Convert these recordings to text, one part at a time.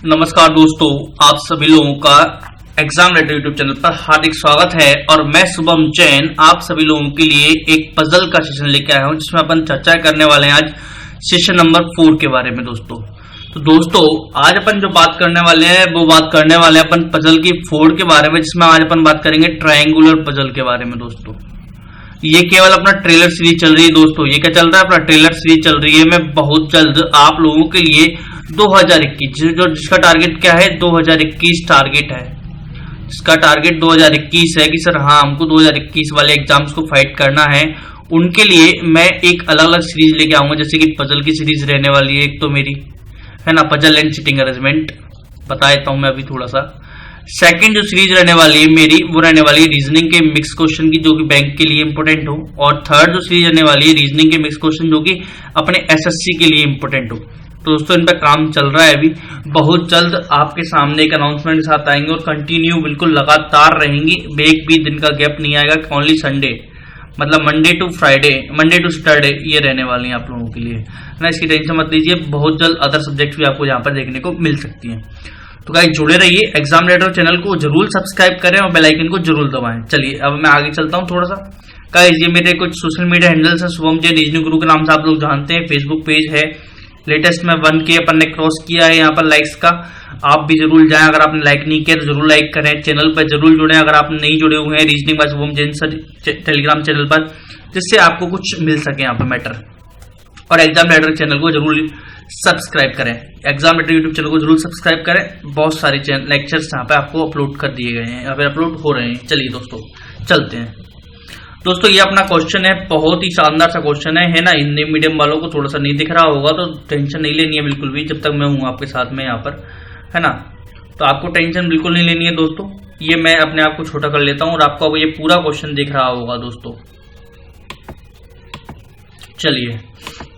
नमस्कार दोस्तों, आप सभी लोगों का एग्जाम रेडी यूट्यूब चैनल पर हार्दिक स्वागत है। और मैं शुभम जैन आप सभी लोगों के लिए एक पजल का सेशन लेके आया हूं, जिसमें अपन चर्चा करने वाले हैं आज सेशन नंबर 4 के बारे में। दोस्तों आज अपन जो बात करने वाले हैं वो बात करने वाले हैं अपन पजल की 4 के बारे में, जिसमें आज अपन बात करेंगे ट्रायंगुलर पजल के बारे में। दोस्तों ये केवल अपना ट्रेलर सीरीज चल रही है। दोस्तों ये क्या चल रहा है, अपना ट्रेलर सीरीज चल रही है। मैं बहुत जल्द आप लोगों के लिए 2021 जिसका टारगेट क्या है, 2021 टारगेट है। इसका टारगेट 2021 है कि सर हाँ हमको 2021 वाले एग्जाम्स को फाइट करना है। उनके लिए मैं एक अलग अलग सीरीज लेके आऊंगा, जैसे कि पजल की सीरीज रहने वाली है एक तो मेरी, है ना, पजल एंड सिटिंग अरेंजमेंट बता देता हूं मैं अभी थोड़ा सा। सेकंड जो सीरीज रहने वाली है मेरी वो रहने वाली है रीजनिंग के मिक्स क्वेश्चन की, जो कि बैंक के लिए इंपोर्टेंट हो। और थर्ड जो सीरीज रहने वाली है रीजनिंग के मिक्स क्वेश्चन, जो कि अपने एसएससी के लिए इंपोर्टेंट हो। तो दोस्तों इन पर काम चल रहा है अभी। बहुत जल्द आपके सामने एक अनाउंसमेंट के साथ आएंगे और कंटिन्यू बिल्कुल लगातार रहेंगी। एक भी दिन का गैप नहीं आएगा। ओनली संडे, मतलब Monday to Friday, Monday to Saturday ये रहने वाली है आप लोगों के लिए, है ना। इसकी टेंशन मत लीजिए। बहुत जल्द अदर सब्जेक्ट भी आपको यहाँ पर देखने को मिल सकती हैं। तो गाइस जुड़े रहिए, एग्जाम रेडर चैनल को जरूर सब्सक्राइब करें और बेल आइकन को जरूर दबाएं। चलिए अब मैं आगे चलता हूँ थोड़ा सा। गाइस ये मेरे कुछ सोशल मीडिया हैंडल्स हैं, शुभम जैन रीजनिंग गुरु के नाम से आप लोग जानते हैं। फेसबुक पेज है, लेटेस्ट में 1K अपन ने क्रॉस किया है यहाँ पर लाइक्स का। आप भी जरूर जाएं, अगर आपने लाइक नहीं किया तो जरूर लाइक करें। चैनल पर जरूर जुड़े अगर आप नहीं जुड़े हुए हैं reasoning bye Shubham Jain sir Telegram channel पर, जिससे आपको कुछ मिल सके यहाँ पर मैटर। और एग्जाम रेडर चैनल को जरूर सब्सक्राइब करें, एग्जाम रेडर यूट्यूब चैनल को जरूर सब्सक्राइब करें। बहुत सारे लेक्चर्स यहाँ पे आपको अपलोड कर दिए गए हैं, यहाँ पे अपलोड हो रहे हैं। चलिए दोस्तों चलते हैं। दोस्तों ये अपना क्वेश्चन है, बहुत ही शानदार सा क्वेश्चन है ना। हिंदी मीडियम वालों को थोड़ा सा नहीं दिख रहा होगा तो टेंशन नहीं लेनी है बिल्कुल भी, जब तक मैं हूँ आपके साथ में यहाँ पर, है ना। तो आपको टेंशन बिल्कुल नहीं लेनी है दोस्तों। ये मैं अपने आप को छोटा कर लेता हूँ और आपको अब ये पूरा क्वेश्चन दिख रहा होगा दोस्तों। चलिए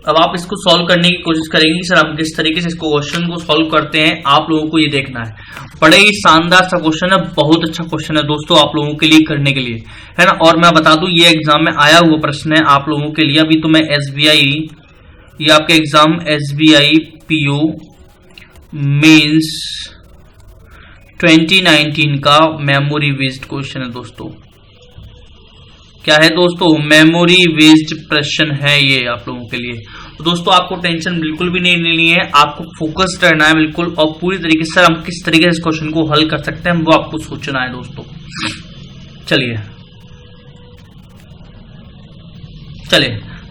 अब आप इसको सॉल्व करने की कोशिश करेंगे कि सर हम किस तरीके से इसको क्वेश्चन को सॉल्व करते हैं। आप लोगों को ये देखना है। बड़े ही शानदार सा क्वेश्चन है, बहुत अच्छा क्वेश्चन है दोस्तों आप लोगों के लिए करने के लिए, है ना। और मैं बता दूं ये एग्जाम में आया हुआ प्रश्न है आप लोगों के लिए। अभी तो मैं SBI, ये आपके एग्जाम SBI PO मेंस 2019 का मेमोरी बेस्ड क्वेश्चन है दोस्तों। क्या है दोस्तों, मेमोरी बेस्ड प्रश्न है ये आप लोगों के लिए। तो दोस्तों आपको टेंशन बिल्कुल भी नहीं लेनी है, आपको फोकस्ड रहना है बिल्कुल, और पूरी तरीके से हम किस तरीके से इस क्वेश्चन को हल कर सकते हैं वो आपको सोचना है दोस्तों। चलिए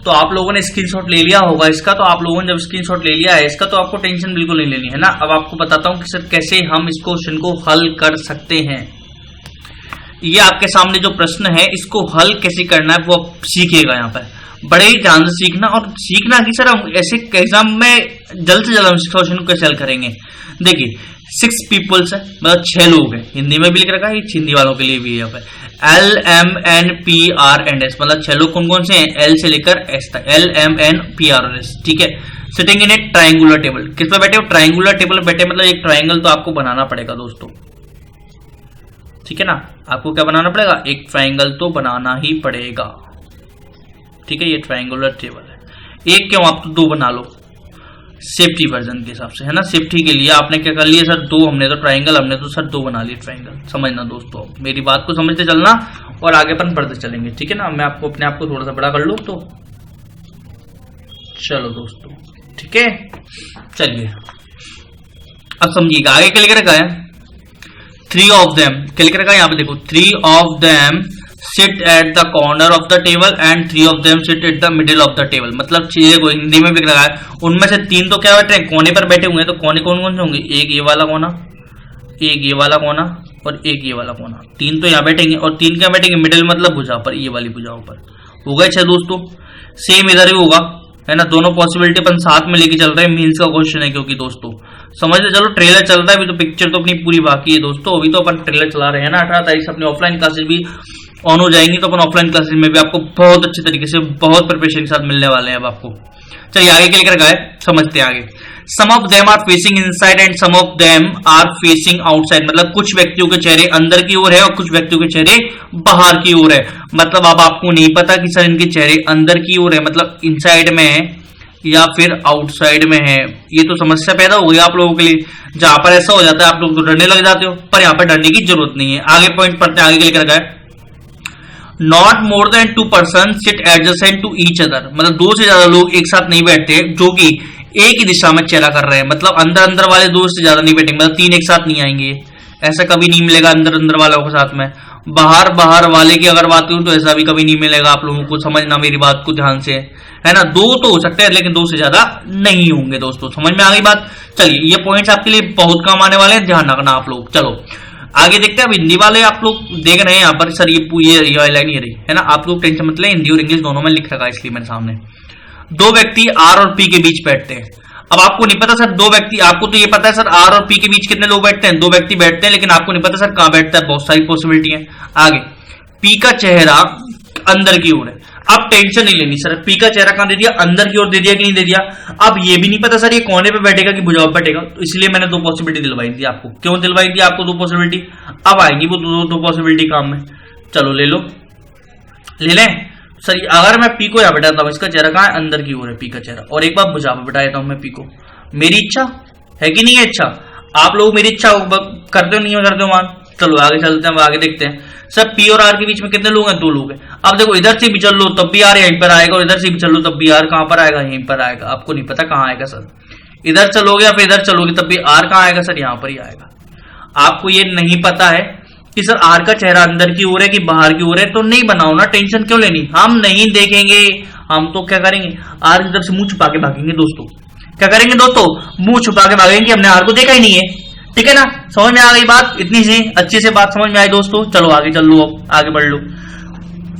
तो आप लोगों ने स्क्रीनशॉट ले लिया होगा इसका। तो आप लोगों ने जब स्क्रीनशॉट ले लिया है इसका तो आपको टेंशन बिल्कुल नहीं लेनी है ना। अब आपको बताता हूं कि सर कैसे हम इस क्वेश्चन को हल कर सकते हैं। ये आपके सामने जो प्रश्न है इसको हल कैसे करना है वो आप सीखिएगा यहाँ पर। बड़े ही ध्यान से सीखना और सीखना कि सर हम ऐसे एग्जाम में जल्द से जल्द हम इस क्वेश्चन को कैसे हल करेंगे। देखिए 6 पीपल्स है, मतलब 6 लोग हैं। हिंदी में भी लिख रखा है, हिंदी वालों के लिए भी है यहाँ पे। LMNPRS मतलब 6 लोग कौन कौन से हैं, L से लेकर S तक, LMNPRS, ठीक है। Sitting in A triangular table, किस पर बैठे हो, ट्रायंगुलर टेबल बैठे, मतलब एक ट्रायंगल तो आपको बनाना पड़ेगा दोस्तों, ठीक है ना। आपको क्या बनाना पड़ेगा, एक ट्रायंगल तो बनाना ही पड़ेगा, ठीक है। ये ट्रायंगुलर टेबल है। एक क्यों, आप तो 2 बना लो सेफ्टी वर्जन के हिसाब से, है ना। सेफ्टी के लिए आपने क्या कर लिया सर, 2 हमने तो ट्रायंगल, हमने तो सर 2 बना लिए ट्रायंगल। समझना दोस्तों, मेरी बात को समझते चलना और आगे अपन बढ़ते चलेंगे, ठीक है ना। मैं आपको अपने आप को थोड़ा सा बड़ा कर लूं तो चलो दोस्तों, ठीक है। चलिए अब समझिएगा आगे क्या लिख रखा है। 3 of them क्या लिख रखा है यहाँ पे देखो, 3 of them sit at the corner of the table and 3 of them sit at the middle of the table। मतलब चीजें को हिंदी में भी लिखा है, उनमें से 3 तो क्या बैठे हैं, कोने पर बैठे हुए हैं। तो कोने कौन कौन से होंगे, एक ये वाला कोना, एक ये वाला कोना और एक ये वाला कोना। 3 तो यहाँ बैठेंगे और 3 क्या बैठेंगे, मिडिल मतलब भुजा पर, ये वाली भुजाओं पर। हो गए 6 दोस्तों। सेम इधर ही होगा, है ना। दोनों पॉसिबिलिटी अपन साथ में लेके चल रहे हैं, मीन्स का क्वेश्चन है क्योंकि दोस्तों समझ ले चलो। ट्रेलर चल रहा है अभी तो, पिक्चर तो अपनी पूरी बाकी है दोस्तों। अभी तो अपन ट्रेलर चला रहे हैं ना। 18 तारीख से अपनी ऑफलाइन क्लासेस भी ऑन हो जाएंगी, तो अपन ऑफलाइन क्लासेस में भी आपको बहुत अच्छे तरीके से बहुत प्रिपरेशन के साथ मिलने वाले हैं अब आपको। चलिए आगे क्या लिख रखा है समझते हैं आगे। Some of them are facing inside and some of them are facing outside, मतलब कुछ व्यक्तियों के चेहरे अंदर की ओर है और कुछ व्यक्तियों के चेहरे बाहर की ओर है। मतलब अब आपको नहीं पता कि सर इनके चेहरे अंदर की ओर है मतलब इनसाइड में है या फिर आउटसाइड में है। ये तो समस्या पैदा हो गई आप लोगों के लिए, जहां पर ऐसा हो जाता है आप लोग तो डरने लग जाते हो, पर यहां पर डरने की जरूरत नहीं है। आगे पॉइंट पढ़ते हैं, आगे लिख रखा है not more than 2 person sit adjacent to each other, मतलब 2 से ज्यादा लोग एक साथ नहीं बैठते जो कि एक ही दिशा में चेहरा कर रहे हैं, मतलब अंदर अंदर वाले 2 से ज्यादा नहीं बैठेंगे, मतलब 3 एक साथ नहीं आएंगे, ऐसा कभी नहीं मिलेगा अंदर अंदर वालों के साथ में। बाहर बाहर वाले की अगर बात करूं तो ऐसा भी कभी नहीं मिलेगा, आप लोगों को समझना मेरी बात को ध्यान से, है ना। 2 तो हो सकते हैं लेकिन 2 से ज्यादा नहीं होंगे दोस्तों, समझ में आ गई बात। चलिए ये पॉइंट्स आपके लिए बहुत काम आने वाले हैं, ध्यान रखना आप लोग। चलो आगे देखते हैं। अब हिंदी वाले आप लोग देख रहे हैं यहाँ पर, सर ये लाइन ये रही है ना, आप लोग टेंशन मत लें, हिंदी और इंग्लिश दोनों में लिख रखा है इसलिए मेरे सामने। 2 व्यक्ति आर और पी के बीच बैठते हैं। अब आपको नहीं पता सर 2 व्यक्ति, आपको तो ये पता है सर आर और पी के बीच कितने लोग बैठते हैं, 2 व्यक्ति बैठते हैं, लेकिन आपको नहीं पता सर कहां बैठता है, बहुत सारी पॉसिबिलिटी है। आगे पी का चेहरा अंदर की ओर है, अब टेंशन नहीं लेनी सर पी का चेहरा कहां दे दिया, अंदर की ओर दे दिया कि नहीं दे दिया। अब ये भी नहीं पता सर ये कोने पे बैठेगा कि भुजाओ पे बैठेगा, तो इसलिए मैंने 2 पॉसिबिलिटी दिलवाई थी आपको। क्यों दिलवाई थी आपको 2 पॉसिबिलिटी, अब आएंगी वो 2 पॉसिबिलिटी काम में। चलो ले लो, ले लें सर। अगर मैं पी को यहां बैठाता हूं, इसका चेहरा कहां है, अंदर की ओर है पी का चेहरा, और एक बार भुजा पे बैठा देता हूं मैं पी को, मेरी इच्छा है कि नहीं है इच्छा, आप लोग मेरी इच्छा करते हो नहीं करते हो मान। चलो आगे चलते हैं, आगे देखते हैं सर पी और आर के बीच में कितने लोग हैं, 2 लोग हैं। अब देखो इधर से भी चल लो तब भी आर यहीं पर आएगा, और इधर से भी चल लो तब भी आर कहां पर आएगा, यहीं पर आएगा। आपको नहीं पता कहां आएगा सर, इधर चलोगे या फिर इधर चलोगे तब भी आर कहां आएगा सर, यहां पर ही आएगा। आपको ये नहीं पता है कि सर आर का चेहरा अंदर की ओर है कि बाहर की ओर है, तो नहीं बनाओ ना, टेंशन क्यों लेनी, हम नहीं देखेंगे। हम तो क्या करेंगे, आर की तरफ से मुंह छुपा के भागेंगे दोस्तों। क्या करेंगे दोस्तों, मुंह छुपा के भागेंगे, हमने आर को देखा ही नहीं है, ठीक है ना। समझ में आ गई बात, इतनी सी अच्छी से बात समझ में आई दोस्तों। चलो आगे चल लो, आगे बढ़ लो,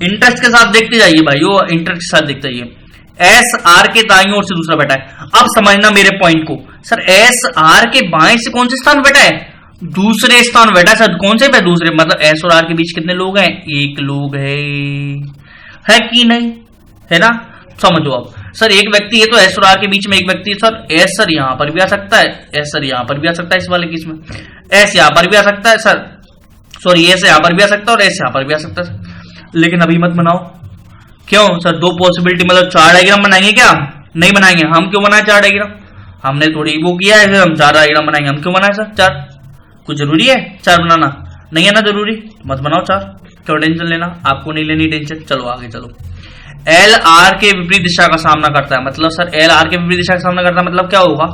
इंटरेस्ट के साथ देखते जाइए भाइयों, इंटरेस्ट के साथ देखते जाइए। एस आर के दाईं ओर से दूसरा बैठा है। अब समझना मेरे पॉइंट को, सर एस आर के बाएं से कौन से स्थान बैठा है, दूसरे स्थान बैठा है सर। कौन से पे, दूसरे, मतलब एस और आर के बीच कितने लोग हैं, 1 लोग है कि नहीं, है ना। समझो अब सर एक व्यक्ति है तो एस और आर के बीच में एक व्यक्ति है सर, एस सर यहां पर भी आ सकता है, एस सर यहां पर भी आ सकता है, इस वाले केस में एस यहां पर भी आ सकता है सर, सॉरी एस यहां पर भी आ सकता है और एस यहां पर भी आ सकता है। लेकिन अभी मत बनाओ, क्यों सर 2 पॉसिबिलिटी मतलब 4 डायग्राम बनाएंगे क्या, नहीं बनाएंगे। हम क्यों बनाए 4 डायग्राम, हमने थोड़ी वो किया है, हम 4 डायग्राम बनाएंगे, हम क्यों बनाए सर 4, कुछ जरूरी है 4 बनाना, नहीं है ना जरूरी, मत बनाओ 4, क्यों टेंशन लेना, आपको नहीं लेनी टेंशन। चलो आगे चलो। एल आर के विपरीत दिशा का सामना करता है, मतलब सर एल आर के विपरीत दिशा का सामना करता है मतलब क्या होगा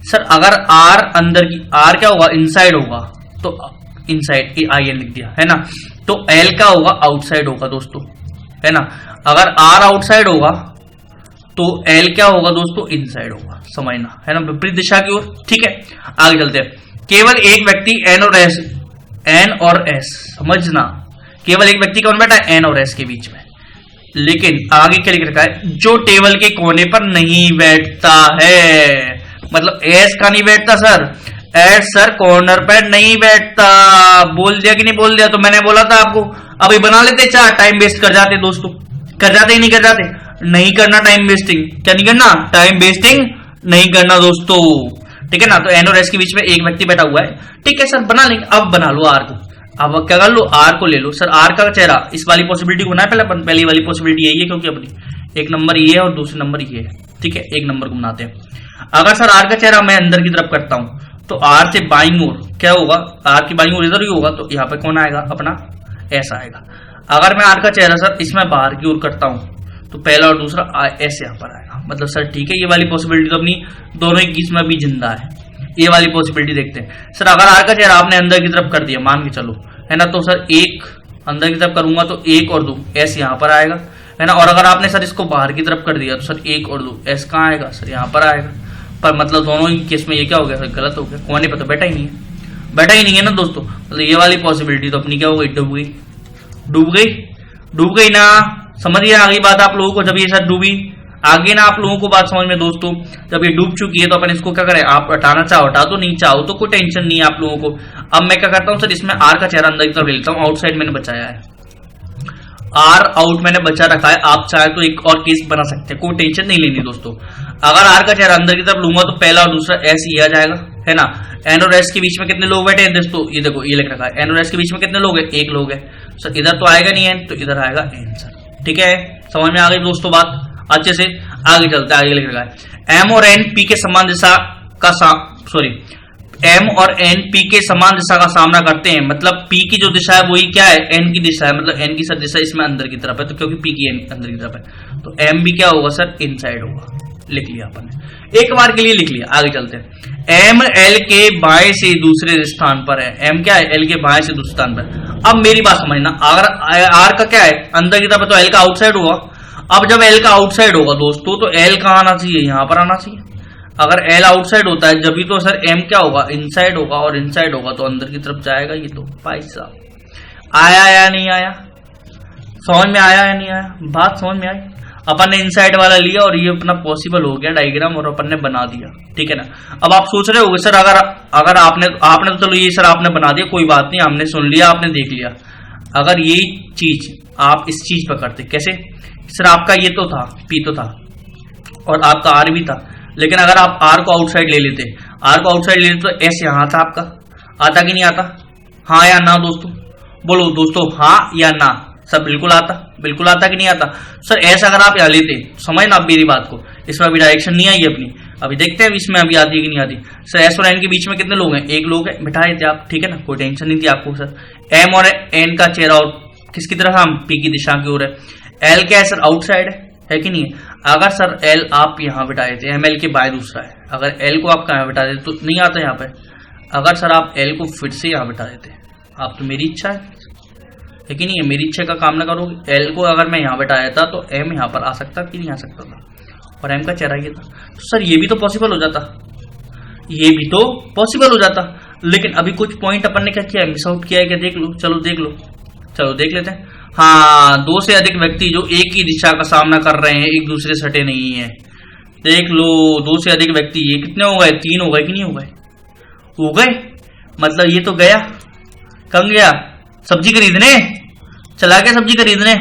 सर, अगर आर अंदर की, आर क्या होगा, इनसाइड होगा, तो इनसाइड आई एन लिख दिया है ना, तो एल क्या होगा, आउटसाइड होगा दोस्तों, है ना। अगर आर आउटसाइड होगा तो एल क्या होगा दोस्तों, इनसाइड होगा, समझना है ना, विपरीत दिशा की ओर, ठीक है। आगे चलते हैं। केवल एक व्यक्ति एन और एस, समझना केवल एक व्यक्ति कौन बैठा है, एन और एस के बीच में, लेकिन आगे क्या लिख रखा है, जो टेबल के कोने पर नहीं बैठता है, मतलब एस का नहीं बैठता सर, एस सर कॉर्नर पर नहीं बैठता, बोल दिया कि नहीं बोल दिया, तो मैंने बोला था आपको। अभी बना लेते 4, टाइम वेस्ट कर जाते दोस्तों, कर जाते ही नहीं कर जाते, नहीं करना टाइम वेस्टिंग, क्या नहीं करना, टाइम वेस्टिंग नहीं करना दोस्तों, ठीक है ना। तो एन और एस के बीच में एक व्यक्ति बैठा हुआ है, ठीक है सर बना लेंगे। अब बना लो आर को, अब क्या कर लो, आर को ले लो सर, आर का चेहरा, इस वाली पॉसिबिलिटी को बनाए पहली वाली पॉसिबिलिटी यही है, क्योंकि अपनी 1 नंबर ये है और दूसरे नंबर ये है, ठीक है, 1 नंबर को बनाते हैं। अगर सर आर का चेहरा मैं अंदर की तरफ करता हूं तो आर से बाईं ओर क्या होगा, आर की बाईं ओर इधर ही होगा, तो यहाँ पे कौन आएगा, अपना एस आएगा। अगर मैं आर का चेहरा सर इसमें बाहर की ओर करता हूं तो पहला और दूसरा एस यहाँ पर आएगा, मतलब सर ठीक है, ये वाली पॉसिबिलिटी तो अपनी दोनों ही केस में भी जिंदा है। ये वाली पॉसिबिलिटी देखते हैं सर, अगर आर का चेहरा आपने अंदर की तरफ कर दिया, मान के चलो, है ना, तो सर 1 अंदर की तरफ करूंगा तो 1 और 2 एस यहाँ पर आएगा, है ना। और अगर आपने सर इसको बाहर की तरफ कर दिया तो सर 1 और 2 एस कहाँ आएगा सर, यहाँ पर आएगा। पर मतलब दोनों ही केस में ये क्या हो गया सर, गलत हो गया, कोने पर तो बैठा ही नहीं है, बैठा ही नहीं है ना दोस्तों, मतलब ये वाली पॉसिबिलिटी तो अपनी क्या हो गई, डूब गई, डूब गई, डूब गई ना। समझिए आ गई बात आप लोगों को, जब ये सर डूबी आगे ना आप लोगों को बात समझ में दोस्तों, जब ये डूब चुकी है तो अपन इसको क्या करें, आप हटाना चाहो हटा दो, नहीं चाहो तो कोई टेंशन नहीं है आप लोगों को। अब मैं क्या करता हूं सर, इसमें आर का चेहरा अंदर की तरफ ले लेता हूं, आउटसाइड मैंने बचाया है, आर आउट मैंने बचा रखा है। आप चाहे तो एक और केस बना सकते हैं, कोई टेंशन नहीं लेनी दोस्तों। अगर आर का चेहरा अंदर की तरफ लूंगा तो पहला और दूसरा एस ही आ जाएगा, है ना। एन और एस के बीच में कितने लोग बैठे हैं दोस्तों, ये देखो ये लिख रखा है, एन और एस के बीच में कितने लोग हैं, 1 लोग है सर, इधर तो आएगा नहीं एन, तो इधर आएगा एन सर, ठीक है। समझ में आ गई दोस्तों बात अच्छे से। आगे चलते हैं, आगे लिख रखा है एम और एन पी के समान दिशा का एम और एन पी के समान दिशा का सामना करते हैं। मतलब पी की जो दिशा है वही क्या है, एन की दिशा है। मतलब एन की सर दिशा इसमें अंदर की तरफ है, तो क्योंकि पी की एन अंदर की तरफ है तो एम भी क्या होगा सर, इनसाइड होगा। लिख लिया अपन ने, एक बार के लिए लिख लिया। आगे चलते हैं एम एल के बाएं से दूसरे स्थान पर है। एम क्या है, एल के बाएं से दूसरे स्थान पर। अब मेरी बात समझना, अगर आर का क्या है, अंदर की तरफ है, तो एल का आउटसाइड होगा। अब जब एल का आउटसाइड होगा दोस्तों, तो एल कहां आना चाहिए, यहां पर आना चाहिए। अगर एल आउटसाइड होता है जब भी तो सर एम क्या होगा, इनसाइड होगा, और इनसाइड होगा तो अंदर की तरफ जाएगा। ये तो भाई साहब आया या नहीं आया, समझ में आया या नहीं आया, बात समझ में आई। अपन ने इनसाइड वाला लिया और ये अपना पॉसिबल हो गया डायग्राम, और अपन ने बना दिया, ठीक है ना। अब आप सोच रहे होगे सर अगर आपने तो चलो ये सर आपने बना दिया, कोई बात नहीं, हमने सुन लिया, आपने देख लिया। अगर यही चीज आप इस चीज पर करते, कैसे सर, आपका ये तो था, पी तो था और आपका आर भी था, लेकिन अगर आप आर को आउटसाइड ले लेते, आर को आउटसाइड ले लेते तो एस यहां था आपका, आता कि नहीं आता, हाँ या ना दोस्तों, बोलो दोस्तों, हाँ या ना। सब बिल्कुल आता, बिल्कुल आता कि नहीं आता सर। ऐसा अगर आप यहाँ लेते, समझना आप मेरी बात को, इसमें अभी डायरेक्शन नहीं आई अपनी, अभी देखते हैं इसमें अभी आती है कि नहीं आती। सर एस और एन के बीच में कितने लोग हैं, एक लोग है, बिठा देते आप, ठीक है ना, कोई टेंशन नहीं थी आपको। सर एम और एन का चेहरा और किसकी तरफ, हम पी की दिशा की ओर है। एल क्या है सर, आउटसाइड है कि नहीं है। अगर सर एल आप यहाँ बिठा देते, एम एल के बाय दूसरा है, अगर एल को आप कहाँ बिठा देते तो नहीं आता यहाँ पे। अगर सर आप एल को फिर से यहाँ बिठा देते, आप तो मेरी इच्छा है कि नहीं है, मेरी इच्छा का काम ना करोगे। एल को अगर मैं यहाँ बिठा देता तो एम यहाँ पर आ सकता कि नहीं आ सकता था, और एम का चेहरा ये था, तो सर ये भी तो पॉसिबल हो जाता, ये भी तो पॉसिबल हो जाता। लेकिन अभी कुछ पॉइंट अपन ने क्या किया है, मिस आउट किया है क्या, देख लो, चलो देख लो, चलो देख लेते हैं। हाँ, दो से अधिक व्यक्ति जो एक ही दिशा का सामना कर रहे हैं, एक दूसरे सटे नहीं है। देख लो, दो से अधिक व्यक्ति, ये कितने हो गए, 3 हो गए कि नहीं हो गए, हो गए। मतलब ये तो गया, कहाँ गया, सब्जी खरीदने चला गया, सब्जी खरीदने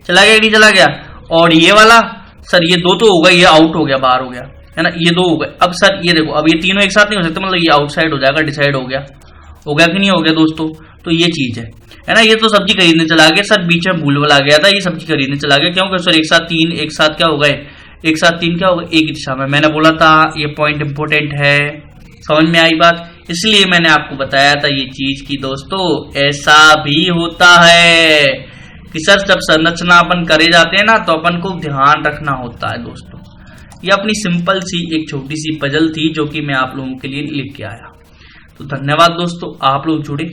चला गया कि नहीं चला गया। और ये वाला सर ये 2 तो हो गए, ये आउट हो गया, बाहर हो गया, है ना, ये 2 हो गए। अब सर ये देखो, अब ये तीनों एक साथ नहीं हो सकते, मतलब ये आउटसाइड हो जाएगा, डिसाइड हो गया कि नहीं हो गया दोस्तों। तो ये चीज है ना। ये तो सब्जी खरीदने चला गया सर, बीच में भूल आ गया था, ये सब्जी खरीदने चला गया, क्योंकि सर एक साथ 3, एक साथ क्या हो गए, एक साथ 3 क्या हो गए, एक दिशा में। मैंने बोला था ये पॉइंट इंपोर्टेंट है, समझ में आई बात, इसलिए मैंने आपको बताया था ये चीज की दोस्तों ऐसा भी होता है कि सर जब संरचना अपन करे जाते हैं ना, तो अपन को ध्यान रखना होता है दोस्तों। ये अपनी सिंपल सी एक छोटी सी पजल थी जो कि मैं आप लोगों के लिए लिख के आया। तो धन्यवाद दोस्तों, आप लोग जुड़े।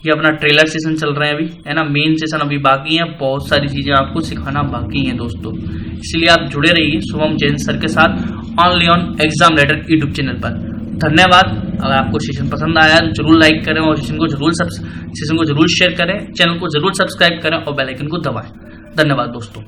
ये अपना ट्रेलर सेशन चल रहा है अभी, है ना, मेन सेशन अभी बाकी है, बहुत सारी चीजें आपको सिखाना बाकी है दोस्तों, इसलिए आप जुड़े रहिए शुभम जैन सर के साथ only on exam later YouTube channel पर। धन्यवाद। अगर आपको सेशन पसंद आया तो जरूर लाइक करें और सेशन को जरूर शेयर करें, चैनल को जरूर सब्सक्राइब करें और बेल आइकन को दबाएं। धन्यवाद दोस्तों।